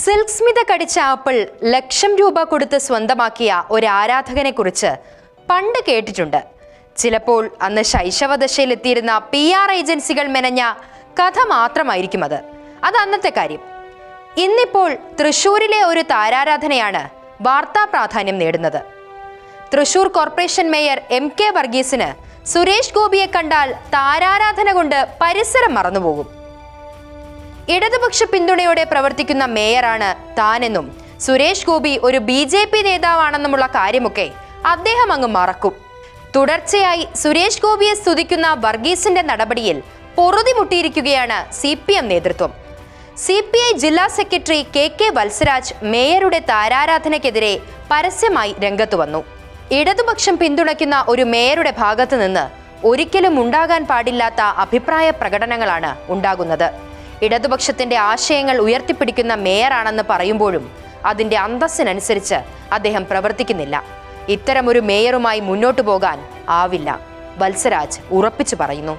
Silk Smitha കടിച്ച apple ലക്ഷം രൂപ കൊടുത്ത് സ്വന്തമാക്കിയ ഒരു ആരാധകനെ കുറിച്ച് പണ്ട് കേട്ടിട്ടുണ്ട്. ചിലപ്പോൾ അന്ന് ശൈശവദശയിലെത്തിയിരുന്ന PR ഏജൻസികൾ മെനഞ്ഞ കഥ മാത്രമായിരിക്കും അത് അന്നത്തെ കാര്യം. ഇന്നിപ്പോൾ തൃശൂരിലെ ഒരു താരാരാധനയാണ് വാർത്താ പ്രാധാന്യം നേടുന്നത്. തൃശൂർ കോർപ്പറേഷൻ മേയർ MK വർഗീസിന് സുരേഷ് ഗോപിയെ കണ്ടാൽ താരാരാധന കൊണ്ട് പരിസരം മറന്നുപോകും. ഇടതുപക്ഷ പിന്തുണയോടെ പ്രവർത്തിക്കുന്ന മേയറാണ് താനെന്നും സുരേഷ് ഗോപി ഒരു BJP നേതാവാണെന്നുമുള്ള കാര്യമൊക്കെ അദ്ദേഹം അങ്ങ് മറക്കും. തുടർച്ചയായി സുരേഷ് ഗോപിയെ സ്തുതിക്കുന്ന വർഗീസിന്റെ നടപടിയിൽ പൊറുതിമുട്ടിയിരിക്കുകയാണ് CPM നേതൃത്വം. CPI ജില്ലാ സെക്രട്ടറി KK വത്സരാജ് മേയറുടെ താരാരാധനയ്ക്കെതിരെ പരസ്യമായി രംഗത്തു വന്നു. ഇടതുപക്ഷം പിന്തുണയ്ക്കുന്ന ഒരു മേയറുടെ ഭാഗത്തു നിന്ന് ഒരിക്കലും ഉണ്ടാകാൻ പാടില്ലാത്ത അഭിപ്രായ പ്രകടനങ്ങളാണ് ഉണ്ടാകുന്നത്. ഇടതുപക്ഷത്തിന്റെ ആശയങ്ങൾ ഉയർത്തിപ്പിടിക്കുന്ന മേയറാണെന്ന് പറയുമ്പോഴും അതിന്റെ അന്തസ്സിനനുസരിച്ച് അദ്ദേഹം പ്രവർത്തിക്കുന്നില്ല. ഇത്തരമൊരു മേയറുമായി മുന്നോട്ടു പോകാൻ ആവില്ല, വത്സരാജ് ഉറപ്പിച്ചു പറയുന്നു.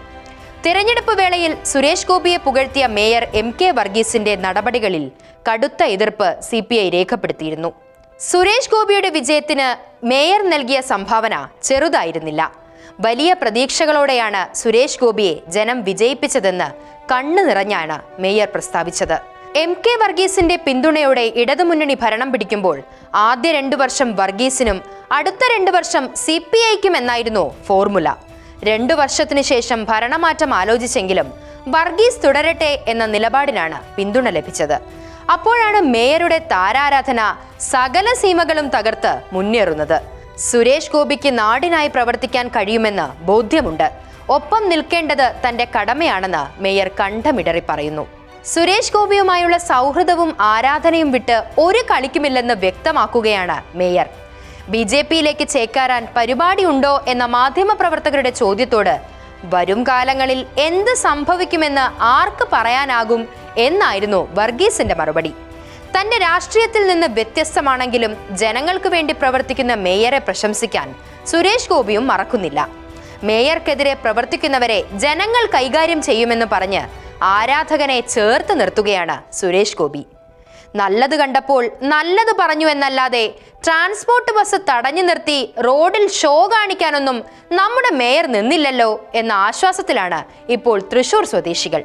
തിരഞ്ഞെടുപ്പ് വേളയിൽ സുരേഷ് ഗോപിയെ പുകഴ്ത്തിയ മേയർ MK വർഗീസിന്റെ നടപടികളിൽ കടുത്ത എതിർപ്പ് CPI രേഖപ്പെടുത്തിയിരുന്നു. സുരേഷ് ഗോപിയുടെ വിജയത്തിന് മേയർ നൽകിയ സംഭാവന ചെറുതായിരുന്നില്ല. വലിയ പ്രതീക്ഷകളോടെയാണ് സുരേഷ് ഗോപിയെ ജനം വിജയിപ്പിച്ചതെന്ന് കണ്ണു നിറഞ്ഞാണ് മേയർ പ്രസ്താവിച്ചത്. MK വർഗീസിന്റെ പിന്തുണയോടെ ഇടതുമുന്നണി ഭരണം പിടിക്കുമ്പോൾ ആദ്യ 2 വർഷം വർഗീസിനും അടുത്ത 2 വർഷം CPIക്കും എന്നായിരുന്നു ഫോർമുല. 2 വർഷത്തിനു ശേഷം ഭരണമാറ്റം ആലോചിച്ചെങ്കിലും വർഗീസ് തുടരട്ടെ എന്ന നിലപാടിനാണ് പിന്തുണ ലഭിച്ചത്. അപ്പോഴാണ് മേയറുടെ താരാരാധന സകല സീമകളും തകർത്ത് മുന്നേറുന്നത്. സുരേഷ് ഗോപിക്ക് നാടിനായി പ്രവർത്തിക്കാൻ കഴിയുമെന്ന് ബോധ്യമുണ്ട്. ഒപ്പം നിൽക്കേണ്ടത് തന്റെ കടമയാണെന്ന് മേയർ കണ്ഠമിടറി പറയുന്നു. സുരേഷ് ഗോപിയുമായുള്ള സൗഹൃദവും ആരാധനയും വിട്ട് ഒരു കളിക്കുമില്ലെന്ന് വ്യക്തമാക്കുകയാണ് മേയർ. BJPയിലേക്ക് ചേക്കാറാൻ പരിപാടിയുണ്ടോ എന്ന മാധ്യമപ്രവർത്തകരുടെ ചോദ്യത്തോട് വരും കാലങ്ങളിൽ എന്ത് സംഭവിക്കുമെന്ന് ആർക്ക് പറയാനാകും എന്നായിരുന്നു വർഗീസിന്റെ മറുപടി. തന്റെ രാഷ്ട്രീയത്തിൽ നിന്ന് വ്യത്യസ്തമാണെങ്കിലും ജനങ്ങൾക്ക് വേണ്ടി പ്രവർത്തിക്കുന്ന മേയറെ പ്രശംസിക്കാൻ സുരേഷ് ഗോപിയും മറക്കുന്നില്ല. മേയർക്കെതിരെ പ്രവർത്തിക്കുന്നവരെ ജനങ്ങൾ കൈകാര്യം ചെയ്യുമെന്ന് പറഞ്ഞ് ആരാധകനെ ചേർത്ത് നിർത്തുകയാണ് സുരേഷ് ഗോപി. നല്ലത് കണ്ടപ്പോൾ നല്ലത് പറഞ്ഞു എന്നല്ലാതെ ട്രാൻസ്പോർട്ട് ബസ് തടഞ്ഞു നിർത്തി റോഡിൽ ഷോ കാണിക്കാനൊന്നും നമ്മുടെ മേയർ നിന്നില്ലല്ലോ എന്ന ആശ്വാസത്തിലാണ് ഇപ്പോൾ തൃശൂർ സ്വദേശികൾ.